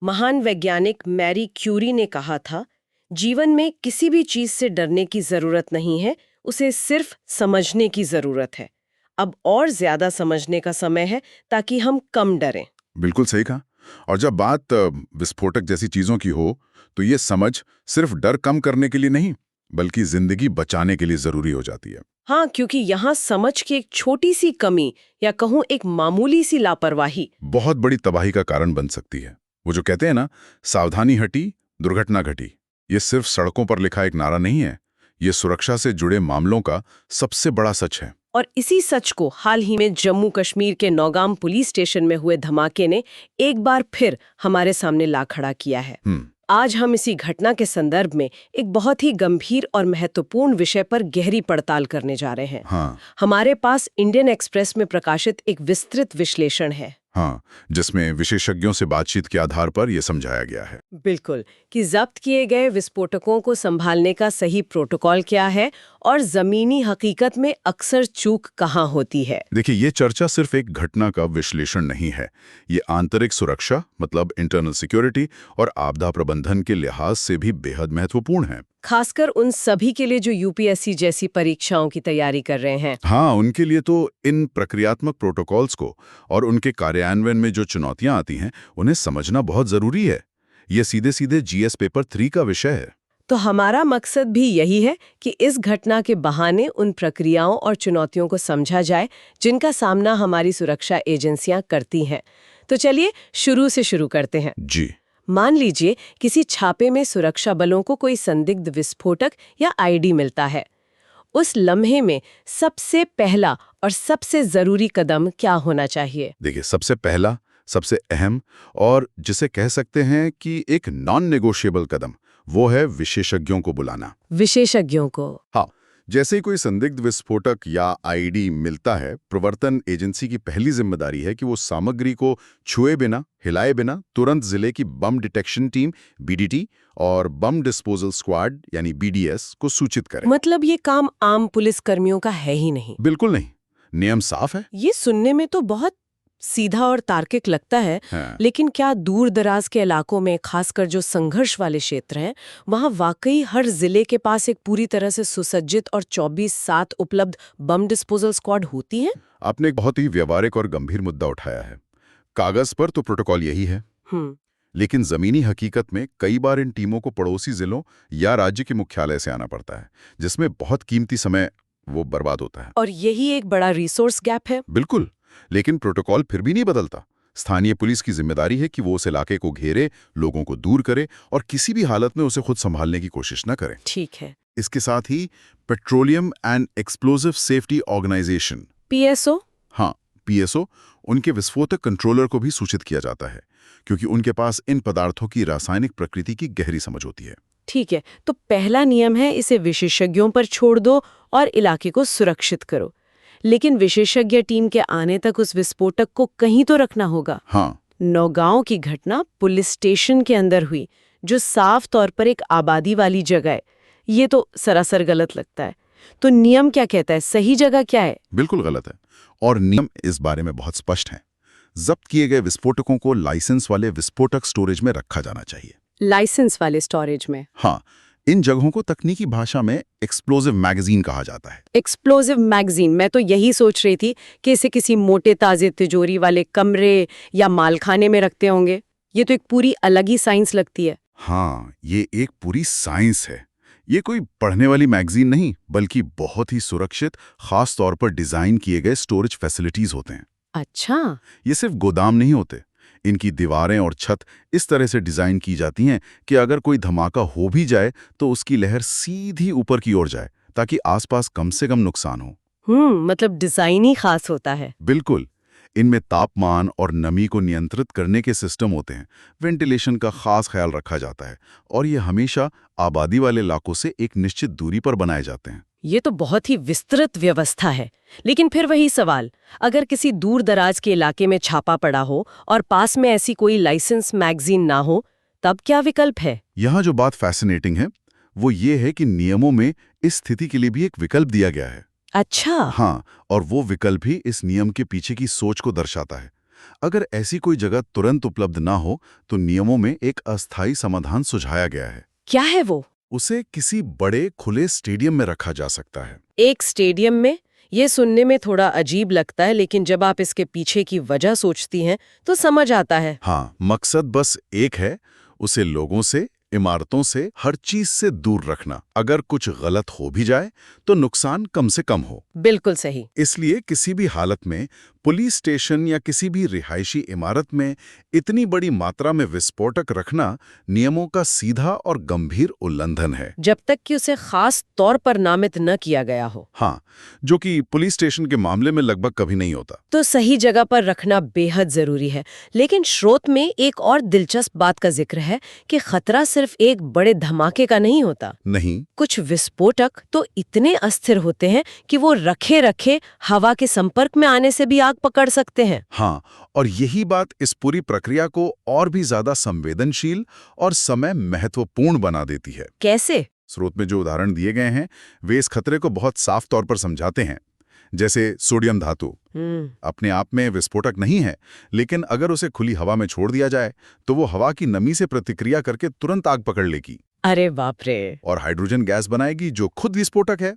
महान वैज्ञानिक Marie Curie ने कहा था, जीवन में किसी भी चीज से डरने की जरूरत नहीं है, उसे सिर्फ समझने की जरूरत है। अब और ज्यादा समझने का समय है ताकि हम कम डरें। बिल्कुल सही कहा। और जब बात विस्फोटक जैसी चीजों की हो, तो ये समझ सिर्फ डर कम करने के लिए नहीं, बल्कि जिंदगी बचाने के लिए जरूरी हो जाती है। हाँ, क्योंकि यहाँ समझ की एक छोटी सी कमी या कहूँ एक मामूली सी लापरवाही बहुत बड़ी तबाही का कारण बन सकती है। वो जो कहते हैं ना, सावधानी हटी दुर्घटना घटी, ये सिर्फ सड़कों पर लिखा एक नारा नहीं है, ये सुरक्षा से जुड़े मामलों का सबसे बड़ा सच है। और इसी सच को हाल ही में जम्मू कश्मीर के नौगाम पुलिस स्टेशन में हुए धमाके ने एक बार फिर हमारे सामने ला खड़ा किया है। आज हम इसी घटना के संदर्भ में एक बहुत ही गंभीर और महत्वपूर्ण विषय पर गहरी पड़ताल करने जा रहे हैं। हमारे पास इंडियन एक्सप्रेस में प्रकाशित एक विस्तृत विश्लेषण है। जिसमें विशेषज्ञों से बातचीत के आधार पर यह समझाया गया है। बिल्कुल, कि जब्त किए गए विस्फोटकों को संभालने का सही प्रोटोकॉल क्या है और जमीनी हकीकत में अक्सर चूक कहाँ होती है। देखिए, ये चर्चा सिर्फ एक घटना का विश्लेषण नहीं है, ये आंतरिक सुरक्षा मतलब इंटरनल सिक्योरिटी और आपदा प्रबंधन के लिहाज से भी बेहद महत्वपूर्ण है। खासकर उन सभी के लिए जो यूपीएससी जैसी परीक्षाओं की तैयारी कर रहे हैं। हाँ, उनके लिए तो इन प्रक्रियात्मक प्रोटोकॉल्स को और उनके कार्यान्वयन में जो चुनौतियां आती हैं, उन्हें समझना बहुत जरूरी है। ये सीधे सीधे जीएस पेपर 3 का विषय है। तो हमारा मकसद भी यही है कि इस घटना के बहाने उन प्रक्रियाओं और चुनौतियों को समझा जाए जिनका सामना हमारी सुरक्षा एजेंसियां करती हैं। तो चलिए शुरू से शुरू करते हैं। जी। मान लीजिए किसी छापे में सुरक्षा बलों को कोई संदिग्ध विस्फोटक या आईडी मिलता है। उस लम्हे में सबसे पहला और सबसे जरूरी कदम क्या होना चाहिए? देखिए, सबसे पहला, सबसे अहम और जिसे कह सकते हैं कि एक नॉन नेगोशिएबल कदम, वो है विशेषज्ञों को बुलाना। विशेषज्ञों को? हाँ, जैसे ही कोई संदिग्ध विस्फोटक या आईडी मिलता है, प्रवर्तन एजेंसी की पहली जिम्मेदारी है कि वो सामग्री को छुए बिना, हिलाए बिना तुरंत जिले की बम डिटेक्शन टीम बीडीटी और बम डिस्पोजल स्क्वाड यानी बीडीएस को सूचित करें। मतलब ये काम आम पुलिस कर्मियों का है ही नहीं? बिल्कुल नहीं, नियम साफ है। ये सुनने में तो बहुत सीधा और तार्किक लगता है। लेकिन क्या दूर दराज के इलाकों में, खासकर जो संघर्ष वाले क्षेत्र हैं, वहां वाकई हर जिले के पास एक पूरी तरह से सुसज्जित और 24/7 उपलब्ध बम डिस्पोजल स्क्वाड होती है? आपने एक बहुत ही व्यवहारिक और गंभीर मुद्दा उठाया है। कागज पर तो प्रोटोकॉल यही है, लेकिन जमीनी हकीकत में कई बार इन टीमों को पड़ोसी जिलों या राज्य के मुख्यालय से आना पड़ता है, जिसमें बहुत कीमती समय वो बर्बाद होता है। और यही एक बड़ा रिसोर्स गैप है। बिल्कुल, लेकिन प्रोटोकॉल फिर भी नहीं बदलता। स्थानीय पुलिस की जिम्मेदारी है कि वो उस इलाके को घेरे, लोगों को दूर करे और किसी भी हालत में उसे खुद संभालने की कोशिश न करे। ठीक है। इसके साथ ही petroleum and explosive safety organisation PSO, PSO, उनके विस्फोटक कंट्रोलर को भी सूचित किया जाता है, क्योंकि उनके पास इन पदार्थों की रासायनिक प्रकृति की गहरी समझ होती है। ठीक है, तो पहला नियम है इसे विशेषज्ञों पर छोड़ दो और इलाके को सुरक्षित करो। लेकिन विशेषज्ञ टीम के आने तक उस विस्फोटक को कहीं तो रखना होगा। नौगांव की घटना पुलिस स्टेशन के अंदर हुई, जो साफ तौर पर एक आबादी वाली जगह है। ये तो सरासर गलत लगता है। तो नियम क्या कहता है, सही जगह क्या है? बिल्कुल गलत है, और नियम इस बारे में बहुत स्पष्ट है। जब्त किए गए विस्फोटकों को लाइसेंस वाले विस्फोटक स्टोरेज में रखा जाना चाहिए। लाइसेंस वाले स्टोरेज में? हाँ, इन जगहों को तकनीकी भाषा में एक्सप्लोजिव मैगजीन कहा जाता है। एक्सप्लोजिव मैगजीन, मैं तो यही सोच रही थी कि इसे किसी मोटे ताजे तिजोरी वाले कमरे या मालखाने में रखते होंगे। ये तो एक पूरी अलग ही साइंस लगती है। हाँ, ये एक पूरी साइंस है। ये कोई पढ़ने वाली मैगजीन नहीं, बल्कि बहुत ही सुरक्षित, खास तौर पर डिजाइन किए गए स्टोरेज फैसिलिटीज होते हैं। अच्छा। ये सिर्फ गोदाम नहीं होते, इनकी दीवारें और छत इस तरह से डिजाइन की जाती हैं कि अगर कोई धमाका हो भी जाए तो उसकी लहर सीधी ऊपर की ओर जाए, ताकि आसपास कम से कम नुकसान हो। मतलब डिजाइन ही खास होता है। बिल्कुल। इनमें तापमान और नमी को नियंत्रित करने के सिस्टम होते हैं, वेंटिलेशन का खास ख्याल रखा जाता है, और ये हमेशा आबादी वाले इलाकों से एक निश्चित दूरी पर बनाए जाते हैं। ये तो बहुत ही विस्तृत व्यवस्था है। लेकिन फिर वही सवाल, अगर किसी दूर दराज के इलाके में छापा पड़ा हो और पास में ऐसी कोई लाइसेंस मैगजीन ना हो, तब क्या विकल्प है? यहाँ जो बात फैसिनेटिंग है वो ये है कि नियमों में इस स्थिति के लिए भी एक विकल्प दिया गया है। अच्छा। हाँ, और वो विकल्प ही इस नियम के पीछे की सोच को दर्शाता है। अगर ऐसी कोई जगह तुरंत उपलब्ध ना हो तो नियमों में एक अस्थायी समाधान सुझाया गया है। क्या है वो? उसे किसी बड़े खुले स्टेडियम में रखा जा सकता है। एक स्टेडियम में? ये सुनने में थोड़ा अजीब लगता है, लेकिन जब आप इसके पीछे की वजह सोचती हैं तो समझ आता है। हाँ, मकसद बस एक है, उसे लोगों से, इमारतों से, हर चीज से दूर रखना। अगर कुछ गलत हो भी जाए तो नुकसान कम से कम हो। बिल्कुल सही। इसलिए किसी भी हालत में पुलिस स्टेशन या किसी भी रिहायशी इमारत में इतनी बड़ी मात्रा में विस्फोटक रखना नियमों का सीधा और गंभीर उल्लंघन है। जब तक कि उसे खास तौर पर नामित न किया गया हो। हाँ, जो कि पुलिस स्टेशन के मामले में लगभग कभी नहीं होता। तो सही जगह पर रखना बेहद जरूरी है। लेकिन स्रोत में एक और दिलचस्प बात का जिक्र है कि खतरा सिर्फ एक बड़े धमाके का नहीं होता। नहीं, कुछ विस्फोटक तो इतने अस्थिर होते हैं कि वो रखे रखे हवा के संपर्क में आने से भी आग पकड़ सकते हैं। हाँ, और यही बात इस पूरी प्रक्रिया को और भी ज्यादा संवेदनशील और समय महत्वपूर्ण बना देती है। कैसे? स्रोत में जो उदाहरण दिए गए हैं वे इस खतरे को बहुत साफ तौर पर समझाते हैं। जैसे सोडियम धातु अपने आप में विस्फोटक नहीं है, लेकिन अगर उसे खुली हवा में छोड़ दिया जाए तो वो हवा की नमी से प्रतिक्रिया करके तुरंत आग पकड़ लेगी। अरे बाप रे! और हाइड्रोजन गैस बनाएगी जो खुद विस्फोटक है।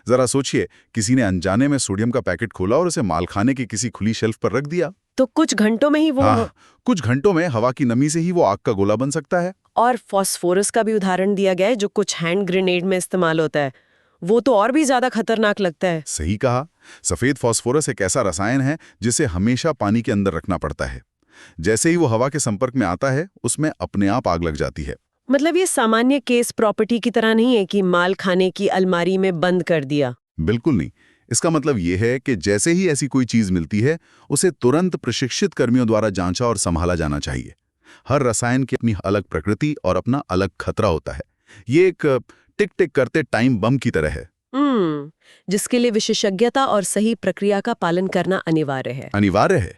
जरा सोचिए, किसी ने अनजाने में सोडियम का पैकेट खोला और उसे मालखाने की किसी खुली शेल्फ पर रख दिया तो कुछ घंटों में ही वो कुछ घंटों में हवा की नमी से ही वो आग का गोला बन सकता है। और फास्फोरस का भी उदाहरण दिया गया है जो कुछ हैंड ग्रेनेड में इस्तेमाल होता है। वो तो और भी ज्यादा खतरनाक लगता है। सही कहा। सफेद फास्फोरस एक ऐसा रसायन है जिसे हमेशा पानी के अंदर रखना पड़ता है। जैसे ही वो हवा के संपर्क में आता है उसमें अपने आप आग लग जाती है। मतलब ये सामान्य केस प्रॉपर्टी की तरह नहीं है कि माल खाने की अलमारी में बंद कर दिया। बिल्कुल नहीं। इसका मतलब ये है कि जैसे ही ऐसी कोई चीज मिलती है उसे तुरंत प्रशिक्षित कर्मियों द्वारा जांचा और संभाला जाना चाहिए। हर रसायन की अपनी अलग प्रकृति और अपना अलग खतरा होता है। ये एक टिक टिक करते टाइम बम की तरह है। जिसके लिए विशेषज्ञता और सही प्रक्रिया का पालन करना अनिवार्य है।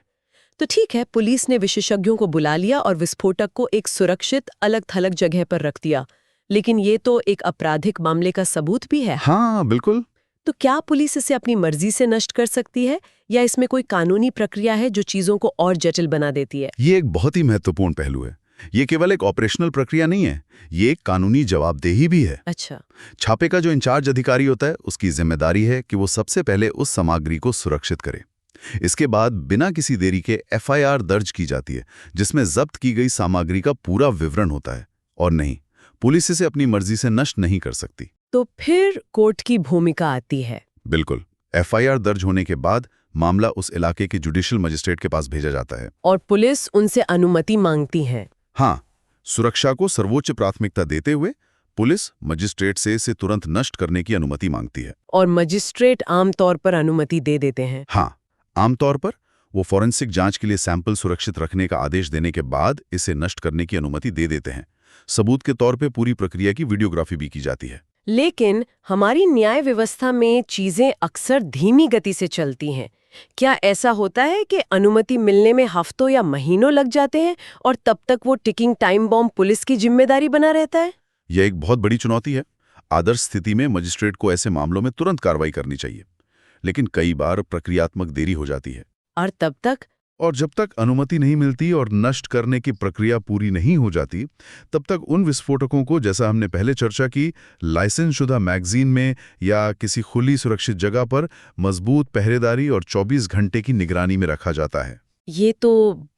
तो ठीक है, पुलिस ने विशेषज्ञों को बुला लिया और विस्फोटक को एक सुरक्षित अलग थलग जगह पर रख दिया। लेकिन ये तो एक आपराधिक मामले का सबूत भी है। हाँ, बिल्कुल। तो क्या पुलिस इसे अपनी मर्जी से नष्ट कर सकती है या इसमें कोई कानूनी प्रक्रिया है जो चीजों को और जटिल बना देती है? ये एक बहुत ही महत्वपूर्ण पहलू है। ये केवल एक ऑपरेशनल प्रक्रिया नहीं है, ये एक कानूनी जवाबदेही भी है। अच्छा। छापे का जो इंचार्ज अधिकारी होता है उसकी जिम्मेदारी है कि वो सबसे पहले उस सामग्री को सुरक्षित करे। इसके बाद बिना किसी देरी के एफआईआर दर्ज की जाती है जिसमें जब्त की गई सामग्री का पूरा विवरण होता है। और नहीं, पुलिस इसे अपनी मर्जी से नष्ट नहीं कर सकती। तो फिर कोर्ट की भूमिका आती है। बिल्कुल। एफआईआर दर्ज होने के बाद मामला उस इलाके के जुडिशियल मजिस्ट्रेट के पास भेजा जाता है और पुलिस उनसे अनुमति मांगती है। हाँ, सुरक्षा को सर्वोच्च प्राथमिकता देते हुए पुलिस मजिस्ट्रेट से इसे तुरंत नष्ट करने की अनुमति मांगती है। और मजिस्ट्रेट आमतौर पर अनुमति दे देते हैं। हाँ, आमतौर पर वो फॉरेंसिक जांच के लिए सैंपल सुरक्षित रखने का आदेश देने के बाद इसे नष्ट करने की अनुमति दे देते हैं। सबूत के तौर पे पूरी प्रक्रिया की वीडियोग्राफी भी की जाती है। लेकिन हमारी न्याय व्यवस्था में चीजें अक्सर धीमी गति से चलती हैं। क्या ऐसा होता है कि अनुमति मिलने में हफ्तों या महीनों लग जाते हैं और तब तक वो टिकिंग टाइम बॉम्ब पुलिस की जिम्मेदारी बना रहता है? यह एक बहुत बड़ी चुनौती है। आदर्श स्थिति में मजिस्ट्रेट को ऐसे मामलों में तुरंत कार्रवाई करनी चाहिए, लेकिन कई बार प्रक्रियात्मक देरी हो जाती है। और तब तक? और जब तक अनुमति नहीं मिलती और नष्ट करने की प्रक्रिया पूरी नहीं हो जाती, तब तक उन विस्फोटकों को, जैसा हमने पहले चर्चा की, लाइसेंस शुदा मैगजीन में या किसी खुली सुरक्षित जगह पर मजबूत पहरेदारी और 24 घंटे की निगरानी में रखा जाता है। ये तो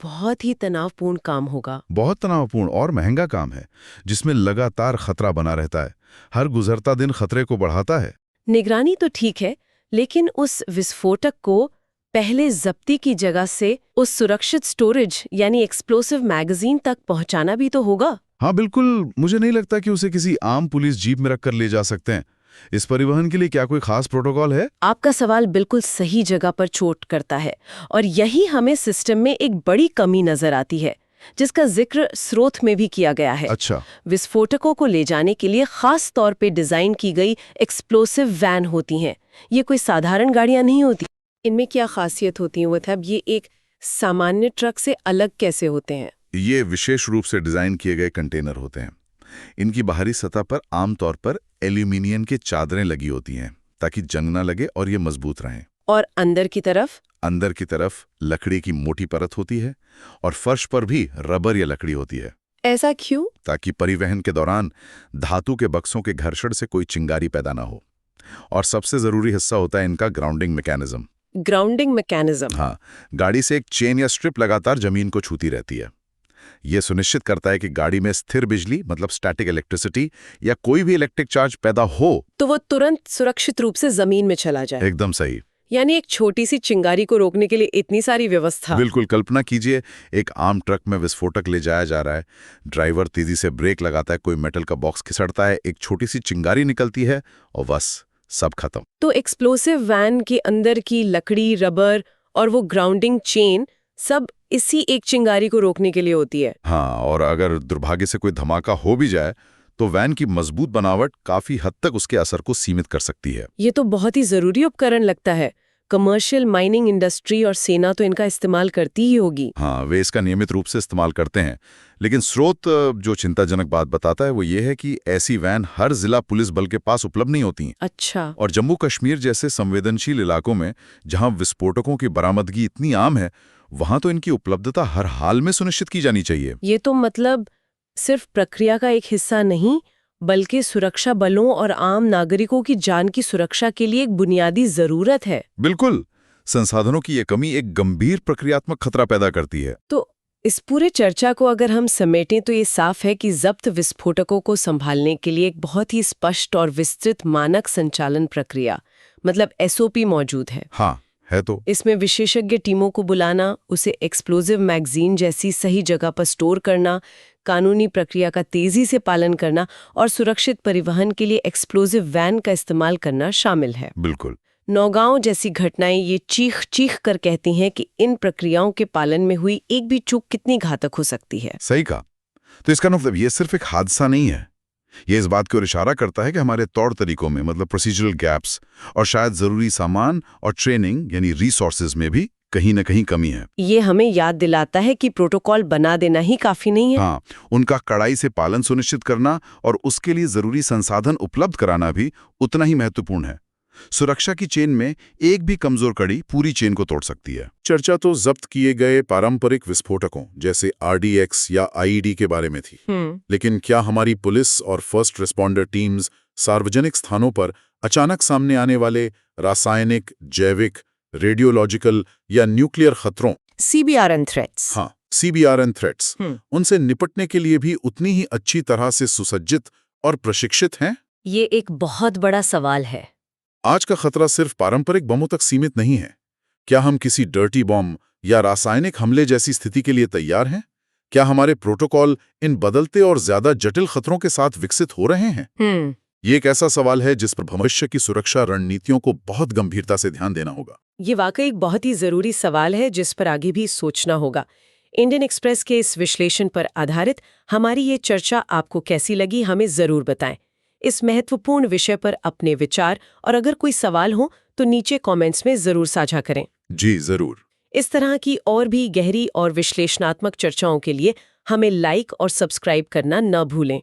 बहुत ही तनावपूर्ण काम होगा। बहुत तनावपूर्ण और महंगा काम है, जिसमें लगातार खतरा बना रहता है। हर गुजरता दिन खतरे को बढ़ाता है। निगरानी तो ठीक है, लेकिन उस विस्फोटक को पहले जब्ती की जगह से उस सुरक्षित स्टोरेज यानी एक्सप्लोसिव मैगजीन तक पहुंचाना भी तो होगा। हाँ बिल्कुल, मुझे नहीं लगता कि उसे किसी आम पुलिस जीप में रखकर ले जा सकते हैं। इस परिवहन के लिए क्या कोई खास प्रोटोकॉल है? आपका सवाल बिल्कुल सही जगह पर चोट करता है, और यही हमें सिस्टम में एक बड़ी कमी नजर आती है, जिसका जिक्र स्रोत में भी किया गया है। अच्छा। विस्फोटकों को ले जाने के लिए खास तौर पे डिजाइन की गई एक्सप्लोसिव वैन होती हैं। ये कोई साधारण गाड़ियां नहीं होती। इनमें क्या खासियत होती है? मतलब ये एक सामान्य ट्रक से अलग कैसे होते हैं? ये विशेष रूप से डिजाइन किए गए कंटेनर होते हैं। इनकी बाहरी सतह पर आमतौर पर एल्यूमिनियम की चादरें लगी होती हैं ताकि जंग न लगे और ये मजबूत रहें। और अंदर की तरफ? अंदर की तरफ लकड़ी की मोटी परत होती है और फर्श पर भी रबर या लकड़ी होती है। ऐसा क्यों? ताकि परिवहन के दौरान धातु के बक्सों के घर्षण से कोई चिंगारी पैदा ना हो। और सबसे जरूरी हिस्सा होता है इनका ग्राउंडिंग मैकेनिज्म। Grounding mechanism? हाँ, गाड़ी से एक चेन या स्ट्रिप लगातार जमीन को छूती रहती है। यह सुनिश्चित करता है कि गाड़ी में स्थिर बिजली मतलब स्टैटिक इलेक्ट्रिसिटी या कोई भी इलेक्ट्रिक चार्ज पैदा हो तो वो तुरंत सुरक्षित रूप से जमीन में चला जाए। एकदम सही। यानी एक छोटी सी चिंगारी को रोकने के लिए इतनी सारी व्यवस्था। बिल्कुल। कल्पना कीजिए, एक आम ट्रक में विस्फोटक ले जाया जा रहा है, ड्राइवर तेजी से ब्रेक लगाता है, कोई मेटल का बॉक्स खिसड़ता है, एक छोटी सी चिंगारी निकलती है और बस सब खत्म। तो एक्सप्लोसिव वैन के अंदर की लकड़ी, रबर और वो ग्राउंडिंग चेन सब इसी एक चिंगारी को रोकने के लिए होती है। हाँ, और अगर दुर्भाग्य से कोई धमाका हो भी जाए तो वैन की मजबूत बनावट काफी हद तक उसके असर को सीमित कर सकती है। ये तो बहुत ही जरूरी उपकरण लगता है। कमर्शियल माइनिंग इंडस्ट्री और सेना तो इनका इस्तेमाल करती ही होगी। हाँ, वे इसका नियमित रूप से इस्तेमाल करते हैं। लेकिन स्रोत जो चिंताजनक बात बताता है वो ये है कि ऐसी वैन हर जिला पुलिस बल के पास उपलब्ध नहीं होती। अच्छा। और जम्मू कश्मीर जैसे संवेदनशील इलाकों में जहां विस्फोटकों की बरामदगी इतनी आम है, वहां तो इनकी उपलब्धता हर हाल में सुनिश्चित की जानी चाहिए। ये तो मतलब सिर्फ प्रक्रिया का एक हिस्सा नहीं, बल्कि सुरक्षा बलों और आम नागरिकों की जान की सुरक्षा के लिए एक बुनियादी जरूरत है। बिल्कुल। संसाधनों की ये कमी एक गंभीर प्रक्रियात्मक खतरा पैदा करती है। तो इस पूरे चर्चा को अगर हम समेटें तो ये साफ है कि जब्त विस्फोटकों को संभालने के लिए एक बहुत ही स्पष्ट और विस्तृत मानक संचालन प्रक्रिया मतलब SOP मौजूद है। हाँ, है तो। इसमें विशेषज्ञ टीमों को बुलाना, उसे एक्सप्लोजिव मैगजीन जैसी सही जगह पर स्टोर करना, कानूनी प्रक्रिया का तेजी से पालन करना और सुरक्षित परिवहन के लिए एक्सप्लोजिव वैन का इस्तेमाल करना शामिल है। बिल्कुल। नौगांव जैसी घटनाएं ये चीख चीख कर कहती हैं कि इन प्रक्रियाओं के पालन में हुई एक भी चूक कितनी घातक हो सकती है। सही कहा। तो इसका मतलब ये सिर्फ एक हादसा नहीं है, ये इस बात की ओर इशारा करता है कि हमारे तौर तरीकों में मतलब प्रोसीजरल गैप्स और शायद जरूरी सामान और ट्रेनिंग यानी रिसोर्सेज में भी कहीं न कहीं कमी है। ये हमें याद दिलाता है कि प्रोटोकॉल बना देना ही काफी नहीं है। हाँ, उनका कड़ाई से पालन सुनिश्चित करना और उसके लिए जरूरी संसाधन उपलब्ध कराना भी उतना ही महत्वपूर्ण है। सुरक्षा की चेन में एक भी कमजोर कड़ी पूरी चेन को तोड़ सकती है। चर्चा तो जब्त किए गए पारंपरिक विस्फोटकों जैसे RDX या IED के बारे में थी, लेकिन क्या हमारी पुलिस और फर्स्ट रिस्पॉन्डर टीम्स सार्वजनिक स्थानों पर अचानक सामने आने वाले रासायनिक, जैविक, रेडियोलॉजिकल या न्यूक्लियर खतरों CBRN थ्रेट्स, हाँ CBRN थ्रेट्स, उनसे निपटने के लिए भी उतनी ही अच्छी तरह से सुसज्जित और प्रशिक्षित हैं? ये एक बहुत बड़ा सवाल है। आज का खतरा सिर्फ पारंपरिक बमों तक सीमित नहीं है। क्या हम किसी डर्टी बॉम्ब या रासायनिक हमले जैसी स्थिति के लिए तैयार हैं? क्या हमारे प्रोटोकॉल इन बदलते और ज्यादा जटिल खतरों के साथ विकसित हो रहे हैं? ये एक ऐसा सवाल है जिस पर भविष्य की सुरक्षा रणनीतियों को बहुत गंभीरता से ध्यान देना होगा। ये वाकई एक बहुत ही जरूरी सवाल है जिस पर आगे भी सोचना होगा। इंडियन एक्सप्रेस के इस विश्लेषण पर आधारित हमारी ये चर्चा आपको कैसी लगी, हमें जरूर बताएं। इस महत्वपूर्ण विषय पर अपने विचार और अगर कोई सवाल हो तो नीचे कमेंट्स में जरूर साझा करें। जी जरूर। इस तरह की और भी गहरी और विश्लेषणात्मक चर्चाओं के लिए हमें लाइक और सब्सक्राइब करना न भूलें।